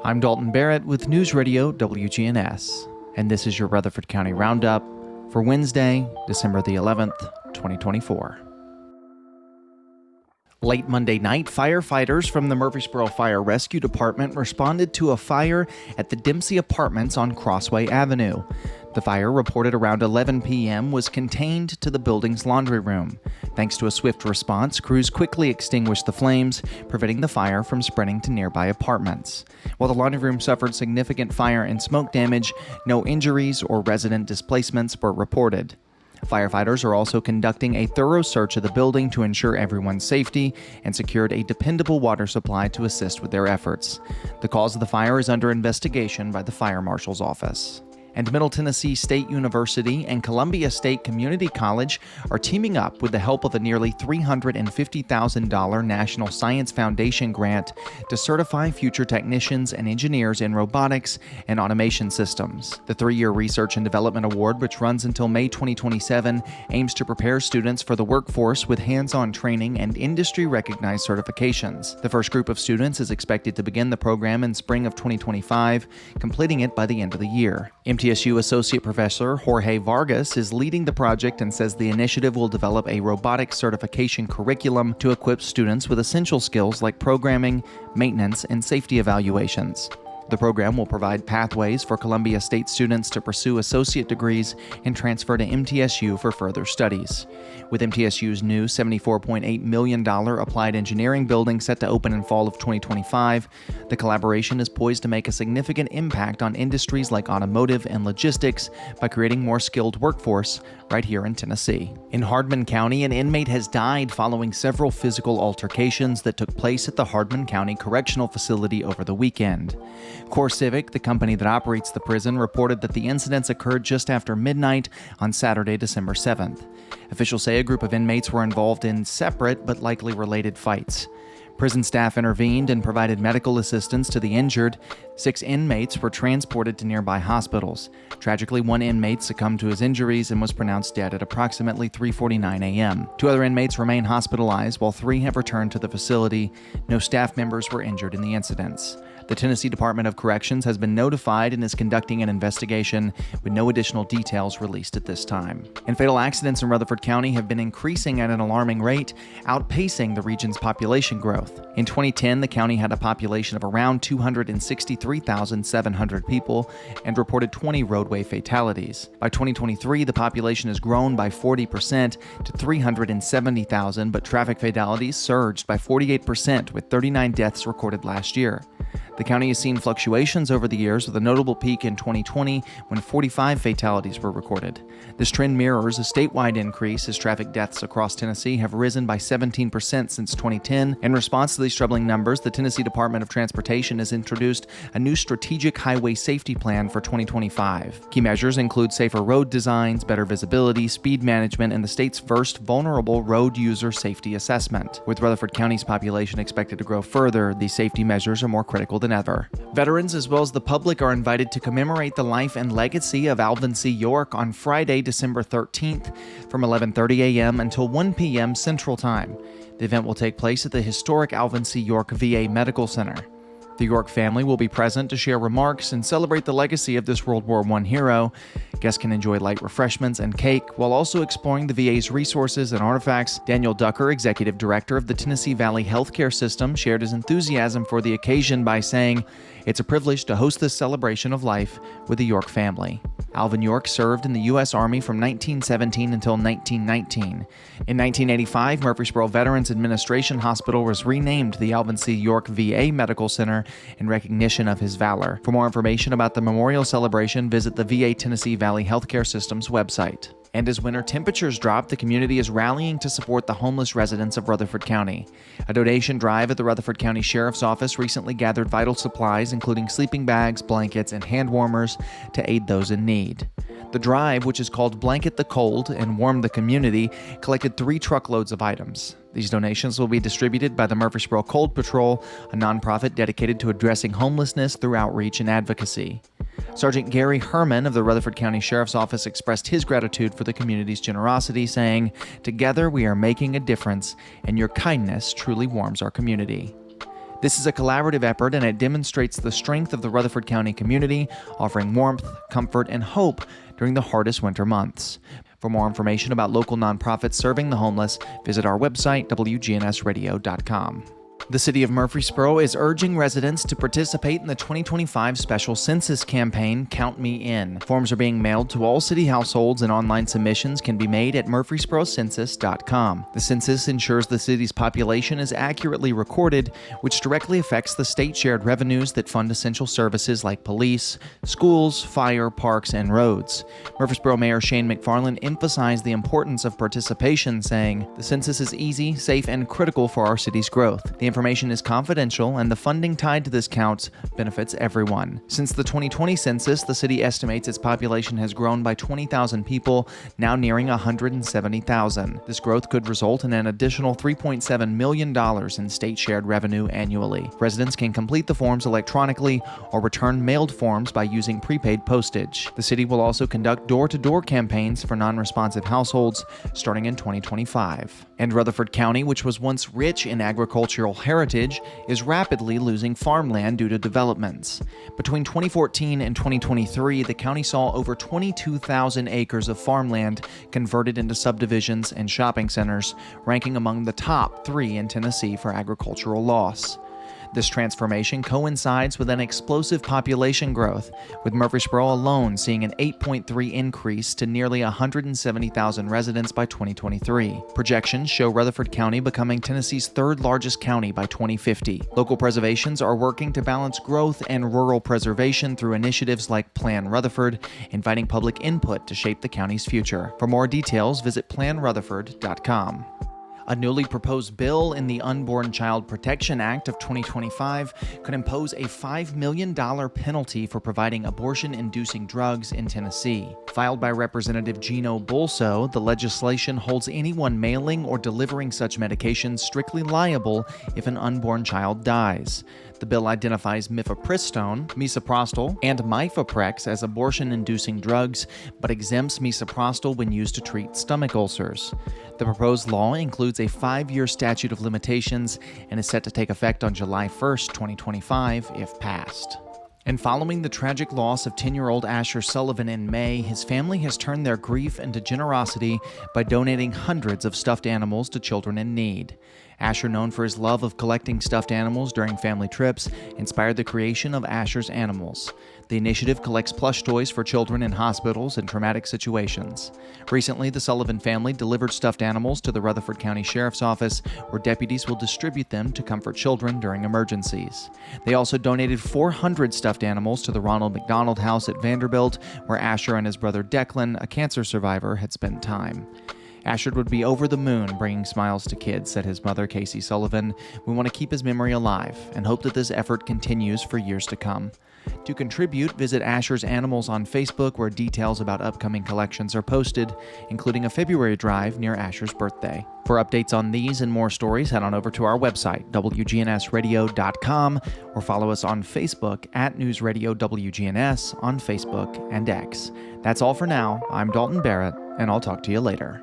I'm Dalton Barrett with News Radio WGNS, and this is your Rutherford County Roundup for Wednesday, December the 11th, 2024. Late Monday night, firefighters from the Murfreesboro Fire Rescue Department responded to a fire at the Dempsey Apartments on Crossway Avenue. The fire, reported around 11 p.m., was contained to the building's laundry room. Thanks to a swift response, crews quickly extinguished the flames, preventing the fire from spreading to nearby apartments. While the laundry room suffered significant fire and smoke damage, no injuries or resident displacements were reported. Firefighters are also conducting a thorough search of the building to ensure everyone's safety and secured a dependable water supply to assist with their efforts. The cause of the fire is under investigation by the Fire Marshal's office. And Middle Tennessee State University and Columbia State Community College are teaming up with the help of a nearly $350,000 National Science Foundation grant to certify future technicians and engineers in robotics and automation systems. The 3-year Research and Development Award, which runs until May 2027, aims to prepare students for the workforce with hands-on training and industry-recognized certifications. The first group of students is expected to begin the program in spring of 2025, completing it by the end of the year. MTSU Associate Professor Jorge Vargas is leading the project and says the initiative will develop a robotics certification curriculum to equip students with essential skills like programming, maintenance, and safety evaluations. The program will provide pathways for Columbia State students to pursue associate degrees and transfer to MTSU for further studies. With MTSU's new $74.8 million applied engineering building set to open in fall of 2025, the collaboration is poised to make a significant impact on industries like automotive and logistics by creating more skilled workforce right here in Tennessee. In Hardman County, an inmate has died following several physical altercations that took place at the Hardman County Correctional Facility over the weekend. CoreCivic, the company that operates the prison, reported that the incidents occurred just after midnight on Saturday, December 7th. Officials say a group of inmates were involved in separate but likely related fights. Prison staff intervened and provided medical assistance to the injured. 6 inmates were transported to nearby hospitals. Tragically, 1 inmate succumbed to his injuries and was pronounced dead at approximately 3:49 a.m. 2 other inmates remain hospitalized, while 3 have returned to the facility. No staff members were injured in the incidents. The Tennessee Department of Corrections has been notified and is conducting an investigation with no additional details released at this time. And fatal accidents in Rutherford County have been increasing at an alarming rate, outpacing the region's population growth. In 2010, the county had a population of around 263,700 people and reported 20 roadway fatalities. By 2023, the population has grown by 40% to 370,000, but traffic fatalities surged by 48%, with 39 deaths recorded last year. The county has seen fluctuations over the years, with a notable peak in 2020 when 45 fatalities were recorded. This trend mirrors a statewide increase as traffic deaths across Tennessee have risen by 17% since 2010. In response to these troubling numbers, the Tennessee Department of Transportation has introduced a new strategic highway safety plan for 2025. Key measures include safer road designs, better visibility, speed management, and the state's first vulnerable road user safety assessment. With Rutherford County's population expected to grow further, these safety measures are more critical than ever. Veterans as well as the public are invited to commemorate the life and legacy of Alvin C. York on Friday, December 13th from 11:30 a.m. until 1 p.m. Central Time. The event will take place at the historic Alvin C. York VA Medical Center. The York family will be present to share remarks and celebrate the legacy of this World War I hero. Guests can enjoy light refreshments and cake while also exploring the VA's resources and artifacts. Daniel Ducker, executive director of the Tennessee Valley Healthcare System, shared his enthusiasm for the occasion by saying, "It's a privilege to host this celebration of life with the York family." Alvin York served in the U.S. Army from 1917 until 1919. In 1985, Murfreesboro Veterans Administration Hospital was renamed the Alvin C. York VA Medical Center in recognition of his valor. For more information about the memorial celebration, visit the VA Tennessee Valley Healthcare System's website. And as winter temperatures drop, the community is rallying to support the homeless residents of Rutherford County. A donation drive at the Rutherford County Sheriff's Office recently gathered vital supplies, including sleeping bags, blankets, and hand warmers to aid those in need. The drive, which is called Blanket the Cold and Warm the Community, collected 3 truckloads of items. These donations will be distributed by the Murfreesboro Cold Patrol, a nonprofit dedicated to addressing homelessness through outreach and advocacy. Sergeant Gary Herman of the Rutherford County Sheriff's Office expressed his gratitude for the community's generosity, saying, "Together we are making a difference, and your kindness truly warms our community." This is a collaborative effort, and it demonstrates the strength of the Rutherford County community, offering warmth, comfort, and hope during the hardest winter months. For more information about local nonprofits serving the homeless, visit our website, wgnsradio.com. The City of Murfreesboro is urging residents to participate in the 2025 special census campaign, Count Me In. Forms are being mailed to all city households, and online submissions can be made at murfreesborocensus.com. The census ensures the city's population is accurately recorded, which directly affects the state-shared revenues that fund essential services like police, schools, fire, parks, and roads. Murfreesboro Mayor Shane McFarland emphasized the importance of participation, saying, "The census is easy, safe, and critical for our city's growth. The information is confidential, and the funding tied to this count benefits everyone." Since the 2020 census, the city estimates its population has grown by 20,000 people, now nearing 170,000. This growth could result in an additional $3.7 million in state-shared revenue annually. Residents can complete the forms electronically or return mailed forms by using prepaid postage. The city will also conduct door-to-door campaigns for non-responsive households starting in 2025. And Rutherford County, which was once rich in agricultural heritage, is rapidly losing farmland due to developments. Between 2014 and 2023, the county saw over 22,000 acres of farmland converted into subdivisions and shopping centers, ranking among the top 3 in Tennessee for agricultural loss. This transformation coincides with an explosive population growth, with Murfreesboro alone seeing an 8.3 increase to nearly 170,000 residents by 2023. Projections show Rutherford County becoming Tennessee's 3rd largest county by 2050. Local preservations are working to balance growth and rural preservation through initiatives like Plan Rutherford, inviting public input to shape the county's future. For more details, visit planrutherford.com. A newly proposed bill in the Unborn Child Protection Act of 2025 could impose a $5 million penalty for providing abortion-inducing drugs in Tennessee. Filed by Representative Gino Bulso, the legislation holds anyone mailing or delivering such medications strictly liable if an unborn child dies. The bill identifies mifepristone, misoprostol, and mifeprex as abortion-inducing drugs, but exempts misoprostol when used to treat stomach ulcers. The proposed law includes a 5-year statute of limitations and is set to take effect on July 1st, 2025, if passed. And following the tragic loss of 10-year-old Asher Sullivan in May, his family has turned their grief into generosity by donating hundreds of stuffed animals to children in need. Asher, known for his love of collecting stuffed animals during family trips, inspired the creation of Asher's Animals. The initiative collects plush toys for children in hospitals and traumatic situations. Recently, the Sullivan family delivered stuffed animals to the Rutherford County Sheriff's Office, where deputies will distribute them to comfort children during emergencies. They also donated 400 stuffed animals to the Ronald McDonald House at Vanderbilt, where Asher and his brother Declan, a cancer survivor, had spent time. Asher would be over the moon bringing smiles to kids, said his mother, Casey Sullivan. "We want to keep his memory alive and hope that this effort continues for years to come." To contribute, visit Asher's Animals on Facebook, where details about upcoming collections are posted, including a February drive near Asher's birthday. For updates on these and more stories, head on over to our website, wgnsradio.com, or follow us on Facebook at News Radio WGNS on Facebook and X. That's all for now. I'm Dalton Barrett, and I'll talk to you later.